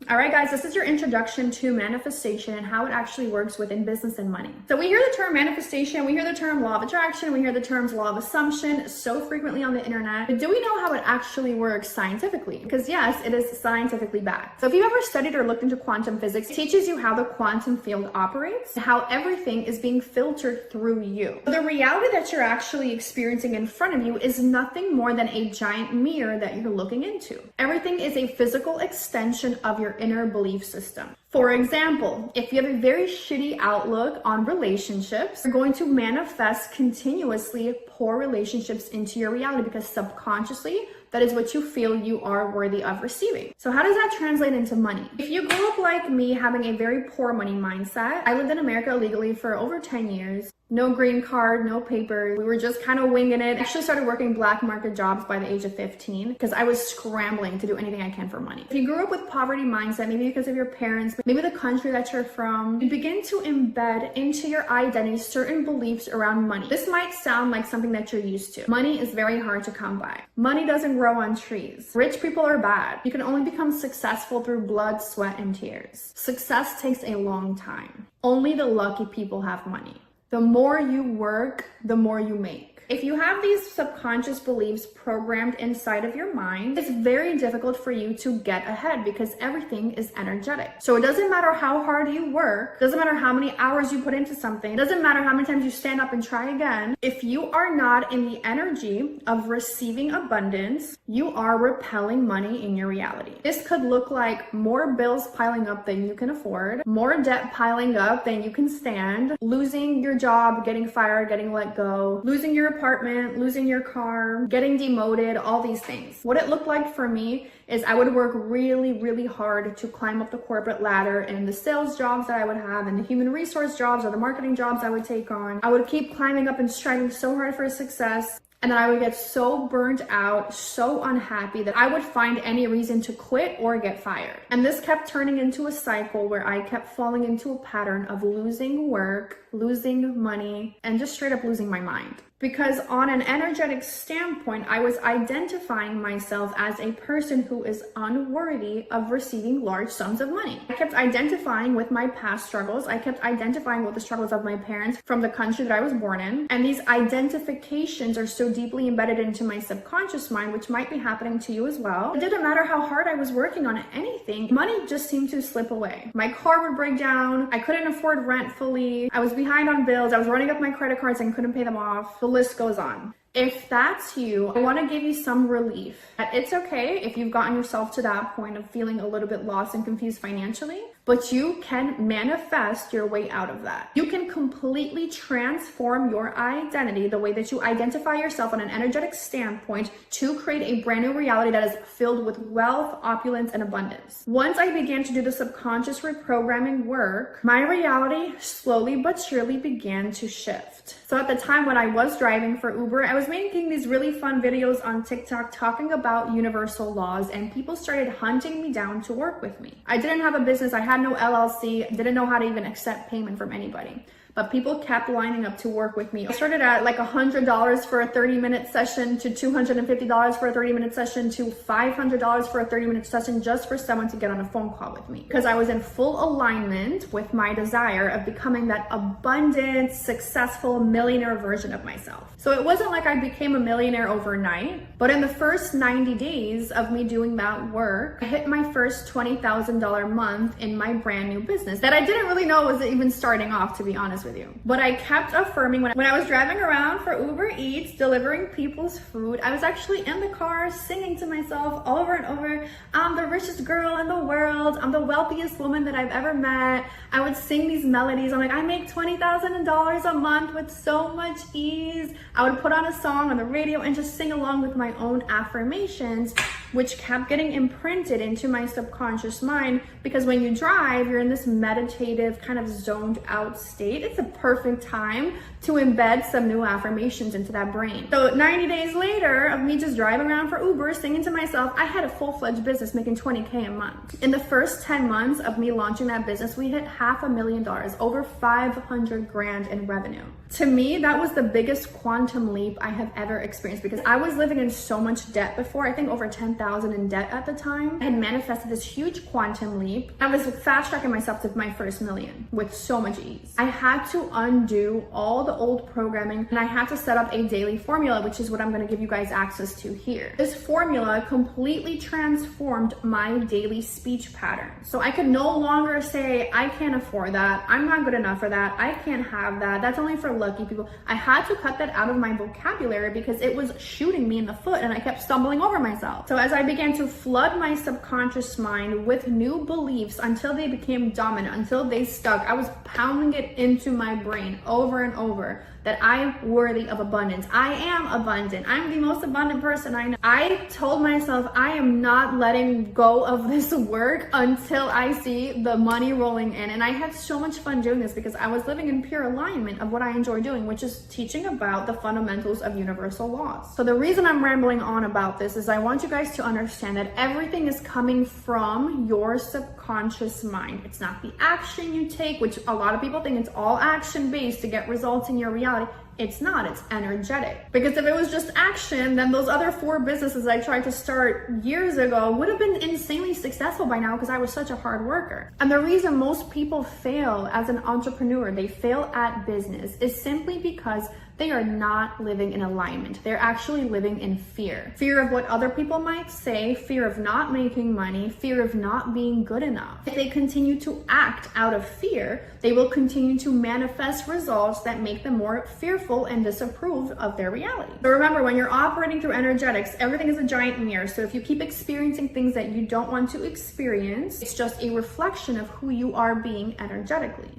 All right, guys, this is your introduction to manifestation and how it actually works within business and money. So we hear the term manifestation, we hear the term law of attraction, we hear the terms law of assumption so frequently on the internet, but do we know how it actually works scientifically? Because yes, it is scientifically backed. So if you've ever studied or looked into quantum physics, it teaches you how the quantum field operates, how everything is being filtered through you. The reality that you're actually experiencing in front of you is nothing more than a giant mirror that you're looking into. Everything is a physical extension of your inner belief system. For example, if you have a very shitty outlook on relationships, you're going to manifest continuously poor relationships into your reality because subconsciously, that is what you feel you are worthy of receiving. So how does that translate into money? If you grew up like me, having a very poor money mindset, I lived in America illegally for over 10 years. No green card, no papers. We were just kind of winging it. I actually started working black market jobs by the age of 15 because I was scrambling to do anything I can for money. If you grew up with poverty mindset, maybe because of your parents, maybe the country that you're from, you begin to embed into your identity certain beliefs around money. This might sound like something that you're used to. Money is very hard to come by. Money doesn't grow on trees. Rich people are bad. You can only become successful through blood, sweat, and tears. Success takes a long time. Only the lucky people have money. The more you work, the more you make. If you have these subconscious beliefs programmed inside of your mind, it's very difficult for you to get ahead because everything is energetic. So it doesn't matter how hard you work, doesn't matter how many hours you put into something, doesn't matter how many times you stand up and try again. If you are not in the energy of receiving abundance, you are repelling money in your reality. This could look like more bills piling up than you can afford, more debt piling up than you can stand, losing your job, getting fired, getting let go, losing your apartment, losing your car, getting demoted, all these things. What it looked like for me is I would work really, really hard to climb up the corporate ladder and the sales jobs that I would have and the human resource jobs or the marketing jobs I would take on. I would keep climbing up and striving so hard for success. And then I would get so burnt out, so unhappy that I would find any reason to quit or get fired. And this kept turning into a cycle where I kept falling into a pattern of losing work, losing money, and just straight up losing my mind. Because on an energetic standpoint, I was identifying myself as a person who is unworthy of receiving large sums of money. I kept identifying with my past struggles. I kept identifying with the struggles of my parents from the country that I was born in. And these identifications are so deeply embedded into my subconscious mind, which might be happening to you as well. It didn't matter how hard I was working on anything. Money just seemed to slip away. My car would break down. I couldn't afford rent fully. I was behind on bills. I was running up my credit cards and couldn't pay them off. The list goes on. If that's you, I want to give you some relief. It's okay if you've gotten yourself to that point of feeling a little bit lost and confused financially, but you can manifest your way out of that. You can completely transform your identity, the way that you identify yourself on an energetic standpoint, to create a brand new reality that is filled with wealth, opulence, and abundance. Once I began to do the subconscious reprogramming work, my reality slowly but surely began to shift. So at the time when I was driving for Uber, I was making these really fun videos on TikTok talking about universal laws, and people started hunting me down to work with me. I didn't have a business. I had no LLC, didn't know how to even accept payment from anybody. But people kept lining up to work with me. I started at like $100 for a 30-minute session to $250 for a 30-minute session to $500 for a 30-minute session just for someone to get on a phone call with me. Because I was in full alignment with my desire of becoming that abundant, successful millionaire version of myself. So it wasn't like I became a millionaire overnight, but in the first 90 days of me doing that work, I hit my first $20,000 month in my brand new business that I didn't really know was even starting off, to be honest with you. But I kept affirming when I was driving around for Uber Eats, delivering people's food, I was actually in the car singing to myself over and over, I'm the richest girl in the world. I'm the wealthiest woman that I've ever met. I would sing these melodies. I'm like, I make $20,000 a month with so much ease. I would put on a song on the radio and just sing along with my own affirmations, which kept getting imprinted into my subconscious mind, because when you drive, you're in this meditative kind of zoned out state. It's a perfect time to embed some new affirmations into that brain. So 90 days later of me just driving around for Uber, singing to myself, I had a full-fledged business making $20K a month. In the first 10 months of me launching that business, we hit $500,000, over 500 grand in revenue. To me, that was the biggest quantum leap I have ever experienced because I was living in so much debt before. I think over 10,000 in debt at the time. I had manifested this huge quantum leap. I was fast tracking myself to my first million with so much ease. I had to undo all the old programming and I had to set up a daily formula, which is what I'm going to give you guys access to here. This formula completely transformed my daily speech pattern. So I could no longer say, I can't afford that. I'm not good enough for that. I can't have that. That's only for lucky people. I had to cut that out of my vocabulary because it was shooting me in the foot and I kept stumbling over myself. So as I began to flood my subconscious mind with new beliefs until they became dominant, until they stuck, I was pounding it into my brain over and over that I am worthy of abundance. I am abundant. I'm the most abundant person I know. I told myself I am not letting go of this work until I see the money rolling in. And I had so much fun doing this because I was living in pure alignment of what I enjoy doing, which is teaching about the fundamentals of universal laws. So the reason I'm rambling on about this is I want you guys to understand that everything is coming from your subconscious mind. It's not the action you take, which a lot of people think it's all action based to get results in your reality. It's not, it's energetic. Because if it was just action, then those other 4 businesses I tried to start years ago would have been insanely successful by now because I was such a hard worker. And the reason most people fail as an entrepreneur, they fail at business, is simply because they are not living in alignment. They're actually living in fear. Fear of what other people might say, fear of not making money, fear of not being good enough. If they continue to act out of fear, they will continue to manifest results that make them more fearful and disapproved of their reality. So remember, when you're operating through energetics, everything is a giant mirror. So if you keep experiencing things that you don't want to experience, it's just a reflection of who you are being energetically.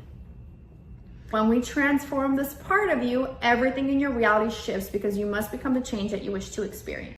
When we transform this part of you, everything in your reality shifts because you must become the change that you wish to experience.